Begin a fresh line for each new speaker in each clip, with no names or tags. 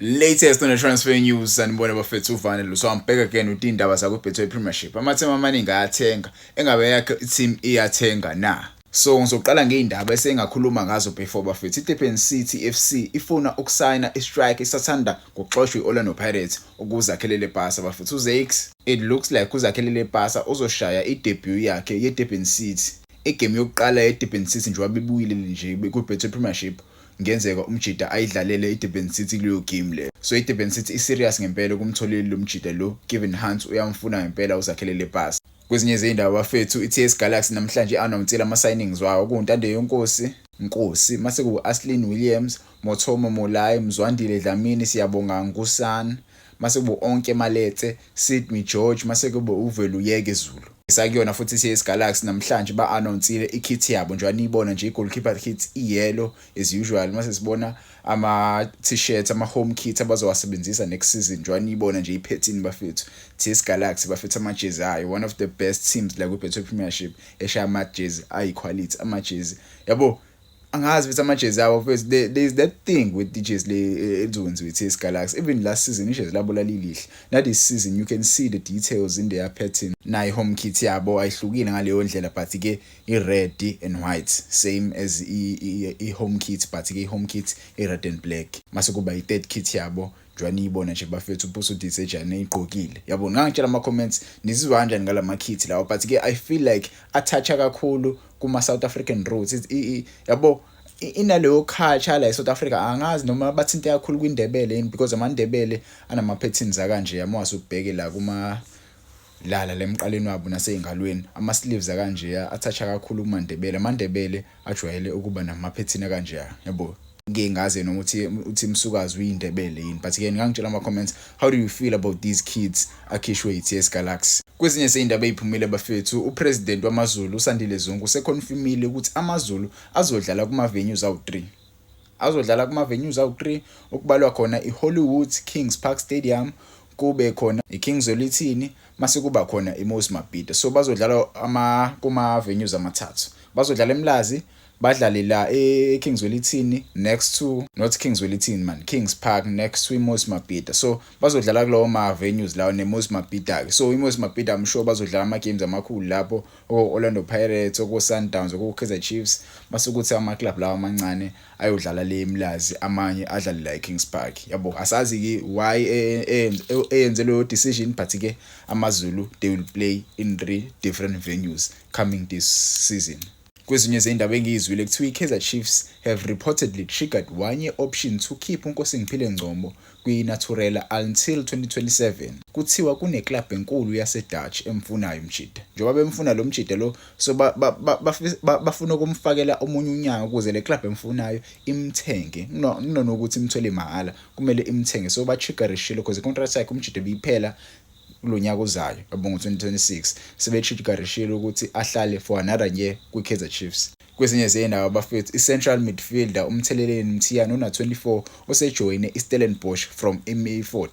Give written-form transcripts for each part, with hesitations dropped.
Latest on the transfer news sanibona bafethu uvanele so I'm back again with indaba zakwe Betway Premiership. Amathema amaningi ayathenga engabe yakhe team iyathenga na. So ngizoqala ngeindaba esengakhuluma ngazo before bafethu. iDurban City FC ifuna ukusayina istrike isathanda ngokuxoshwa iOrlando Pirates ukuzakhelele ibhasa bafethu uZakes. It looks like uzakhelele ibhasa uzoshaya idebut yakhe yeDurban City. Igame yokuqala yeDurban City nje wabibuyile nje kuBetway Premiership. Ngenzeka umjida ayidlalele iDurban City kuleyo game le. So iDurban City iserious ngempela kumtholeli lo mjida lo. Kevin Hunt uyamfuna ngempela uzakhelele pass. Kwezinye izindaba bafethu iTS Galaxy namhlanje anonsela ama signings wawo kuNtande yonkosi, Nkosi, mase ku Aslin Williams, Mothomo Molai, Mzwandile Dlamini, siyabonga nguSan, mase ku onke Malete, Sidney George, mase ku uVelu Yeke Zulu. Isakuyona futhi iTS Galaxy namhlanje ba-anonsile ikit yabo nje anibona nje i-goalkeeper kit i-yellow as usual mase sibona ama-t-shirts ama-home kit abazowasebenzisa next season nje anibona nje i-pattern bafethu iTS Galaxy bafethu ama-jezi ayo one of the best teams la ku-Betway Premiership eshaya ama-jezi ayi-quality ama-jezi yabo angazi ukuthi ama-jezi abo first there is that thing with the jezi le ezenziwe iTS Galaxy even last season ijezi labo lalilihle na this season you can see the details in their pattern na i-home kit yabo ayihlukile ngaleyo ndlela but ke i-red and white same as i-home kit but ke i-home kit i-red and black mase kuba i-third kit yabo njani ibona nje bafethu ubuso disejane igqokile yabo ngangitshela ama comments nizizwa kanjani ngalama kit lawo but ke I feel like atoucha kakhulu kuma South African roots yabo inaleyo culture la eSouth Africa angazi noma bathinte kakhulu kwindebele because amandebele anama patterns akanje yamwase ubheke la kuma lala lemqaleni wabo naseyingalweni ama sleeves akanje atoucha kakhulu kumandebele amandebele ajwayele ukuba nama pattern akanje yabo ngingaze noma uthi msukazi uyindebele yini but ke ngangitshela ama comments how do you feel about these kids akhishwe iTS Galaxy. Kwezinye izindaba eziphumile bafethu upresident wamaZulu uSandile Zungu seconfirmile ukuthi amaZulu azodlala kuma venues awu3 azodlala kuma venues awu3 okubalwa khona iHollywood Kings Park Stadium kube khona iKings Olithini mase kuba khona iMoses Mabhida so bazodlala kuma venues amathathu bazodlala eMlazi badlale la eKings Olithini next to not Kings Olithini man Kings Park next to iMoses Mabhida so bazodlala kulowo ma venues lawo neMoses Mabhida so iMoses Mabhida I'm sure bazodlala ama games amakhulu lapho Orlando Pirates Sundowns Kaizer Chiefs masukuthi ama club lawo amancane ayodlala le eMlazi amanye adlale la eKings Park yabo asazi ke why eyenze lo decision but ke amaZulu they will play in 3 different venues coming this season. Kwezinye izindaba engizwile kuthiwa iKaizer Chiefs have reportedly triggered one year option to keep uNkosingphile Ngcobo kwiNaturela until 2027. Kuthiwa kune club enkulu yaseDutch emfunayo umjida. Njengoba bemfuna lo mjida lo so bafuna ukumfakela omunye unyaka ukuze le club emfunayo imthenge. Nokuthi imthole mahala kumele imthenge so ba triggerishile because icontract yakhe umjida biphela kulonyaka uzayo yabo ngo2026 sebechigarishile ukuthi ahlale for another year kwiKaizer Chiefs. Kwezinye izindaba bafethu iCentral midfielder umtheleleni Mthiyana una24 osejoyine iStellenbosch from MA40.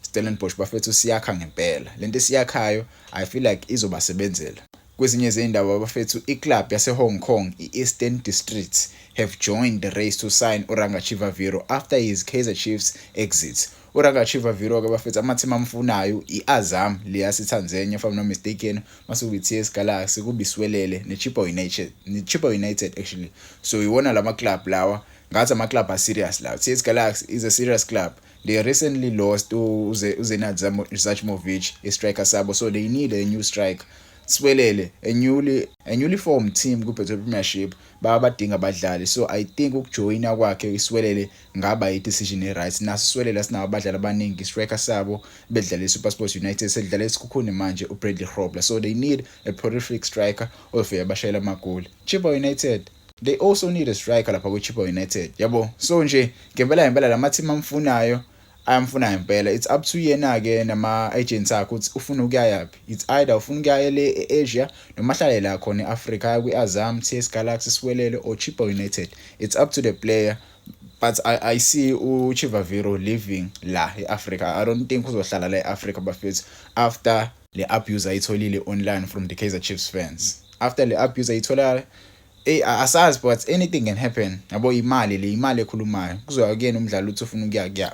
Stellenbosch bafethu siyakha ngempela lento siyakhayo I feel like izobasebenzela. Kwezinye izindaba bafethu iclub yase Hong Kong iEastern Districts have joined the race to sign Oranga Chivaviro after his Kaizer Chiefs exit. Oranga Chivaviro ke bafethu amateam amfunayo iAzam leyaseTanzania if I'm not mistaken mase kuyiTS Galaxy kubiswelele neChippa United actually so iwona lama club lawa ngathi ama club are serious lawa. TS Galaxy is a serious club. They recently lost uZenad Zachmovic a striker sabo so they need a new striker. Swelele a newly formed team kuBetway Premiership babadinga abadlali so I think ukujoina kwakhe iswelele ngaba i-decision right naso swelele sinawo abadlali abaningi striker sabo bedlala eSuperSport United sedlala esikhukhune manje uBradley Grobler so they need a prolific striker ofika bashayela amagoli. Chippa United they also need a striker lapha kuChippa United yabo so nje ngempela lama team amfunayo ayamfuna impela it's up to yena ke nama agents akhe ukuthi ufuna ukuya yapi it's either ufuna ukuya le Asia noma hlale la khona eAfrica kwiAzam TS Galaxy swelele or Chippa United it's up to the player but I see uChivaviro living la eAfrica. I don't think uzohlala la eAfrica bafethu after le abuse ayitholile online from the Kaizer Chiefs fans after le abuse ayithola Asazi but anything can happen. Yabo imali ekhulumayo. Kuzoya kuyena umdlalo uthi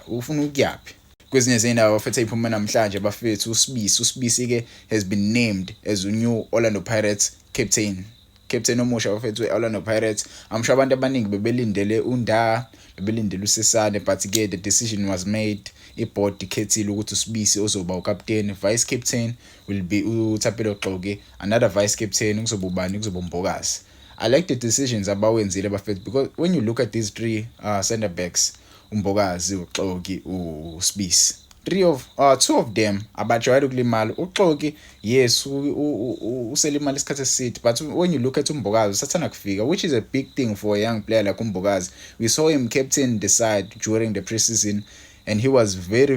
ufuna ukuyaphi. Kwezinye izindaba bafethu iphuma namhlanje bafethu uSibisi ke has been named as a new Orlando Pirates captain omusha bafethu Orlando Pirates. I'm sure abantu abaningi bebelindele bebelindele uSesane but ke the decision was made. Iboard ikhethile ukuthi uSibisi ozoba ucaptain, vice captain will be uThapelo Gxoki, another vice captain kuzoba ubani, kuzoba uMbokazi. I like the decisions abawenzile bafethu because when you look at these three center backs, uMbokazi, uXoki, uSibisi, two of them abajwayele ukulimala. uXoki yes uselimala isikhathi eside but when you look at uMbokazi usathana kufika, which is a big thing for a young player like uMbokazi. We saw him captain the side during the preseason and he was very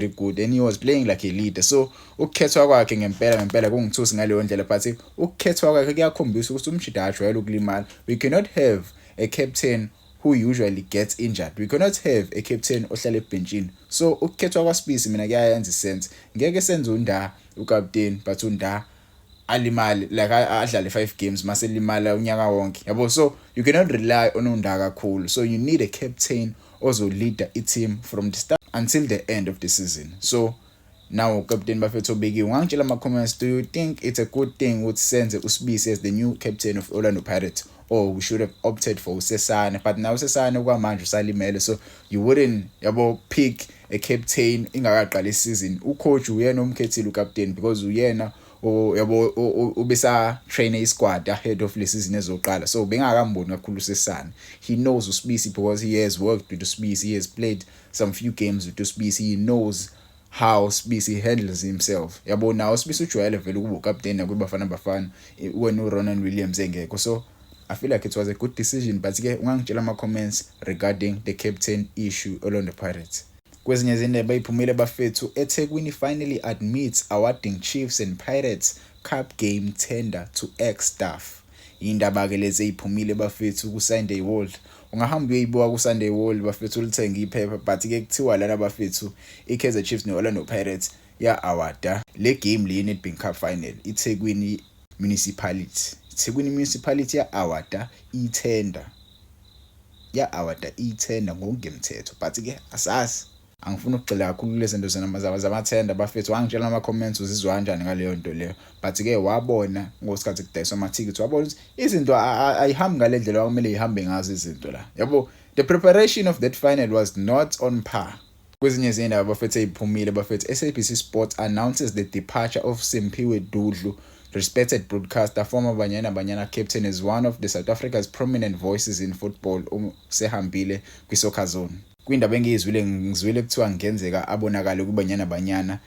good and he was playing like a leader. So ukukhethwa kwakhe ngempela kungithusi ngaleyo ndlela but ukukhethwa kwakhe kuyakhombisa ukuthi umshida ajwayele ukulimala. We cannot have a captain who usually gets injured. We cannot have a captain ohlala ebhenchini. So ukukhethwa kwaSibisi mina kuyayenza isense. Ngeke senze uNda ucaptain but uNda alimali like adlale 5 games mase limala unyaka wonke. Yabo, so you cannot rely on uNda kakhulu. So you need a captain ozo lead the team from the start until the end of the season. So now Captain Bafethu Beki, ungangitshela ama comments, do you think it's a good thing ukuthi senze uSibisi as the new captain of Orlando Pirates, or we should have opted for uSesane? But now Sesane kwamanje usalimele, so you wouldn't pick a captain ingakaqala isizini. Ucoach uyena umkhethile ucaptain because uyena ubesa train isquad ahead of the season ezoqala. So bengakamboni kakhulu uSesane. He knows uSibisi because he has worked with uSibisi. He has played some few games with uSibisi. He knows how Sibisi handles himself. Yabo, now uSibisi ujwayele vele ukuba ucaptain nakuBafana when uRonan Williams engekho. So I feel like it was a good decision, but ke ungangitshela ama comments regarding the captain issue Orlando Pirates. Kwezinye izindaba iphumile bafethu, eThekwini finally admits awarding Chiefs and Pirates Cup game tender to ex-staff. Indaba ke lezi iphumile bafethu ku Sunday World. Ungahamba uyibuka ku Sunday World bafethu ulithenga iphepha, but ke kuthiwa lana bafethu iKaizer Chiefs neOrlando Pirates ya awada le game le Nedbank Cup final. iThekwini Municipality ya awada itender. Ngokungemthetho, but ke asazi. Angifuna ukugxila kakhulu lezi zinto zamathenda bafethu. Wangitshela ama comments uzizwa kanjani ngaleyo nto leyo, but ke wabona ngosikhathi kudayiswa ama-tickets wabona ukuthi izinto ayihambi ngale ndlela okumele ihambe ngazo izinto la. Yabo, the preparation of that final was not on par. Kwezinye izindaba bafethu eziphumile bafethu, SABC Sport announces the departure of Simphiwe Dudlu, respected broadcaster, former Banyana captain, is one of the South Africa's prominent voices in football. Sehambile kwiSoccer Zone. Kwindaba ngizwile kuthiwa ngenzeka abonakala kuBanyana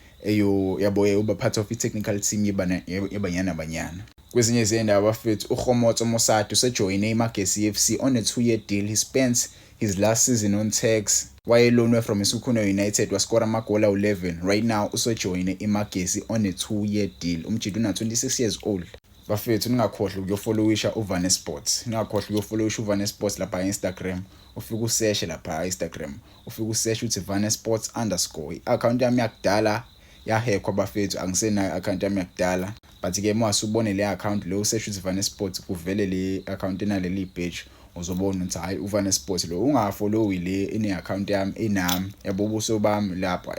uba part of i-technical team yeBanyana. Kwezinye izindaba bafethu, uKgomotso Mosatu sejoyine iMagesi FC on a 2-year deal. He spent his last season on tax. Wayelonwe from Isukhuno United, wascora amagola 11. Right now usejoyine iMagesi on a 2-year deal. Umjidi una 26 years old. Bafethu ningakhohlwa ukuyofollowisha uVane Sports. Ningakhohlwa ukuyofollowisha uVane Sports lapha Instagram. Ufika usearch lapha Instagram. Ufika usearch uthi Vane Sports _ i-account yami yakudala yahackwa bafethu, angisena account yami yakudala. But ke mase ubone le account lo usearch uthi Vane Sports kuvele le account enaleli page, uzobona ukuthi hayi uVane Sports lo. Ungafollowi le ine account yami enami yabo ubuso bami lapha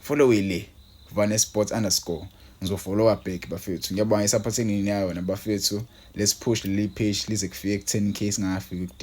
follow le Vane Sports _ ngizofollowa back bafethu. Ngiyabonga isupporting yini yayo na bafethu. Let's push le page lize kufike ku 10k singafika ku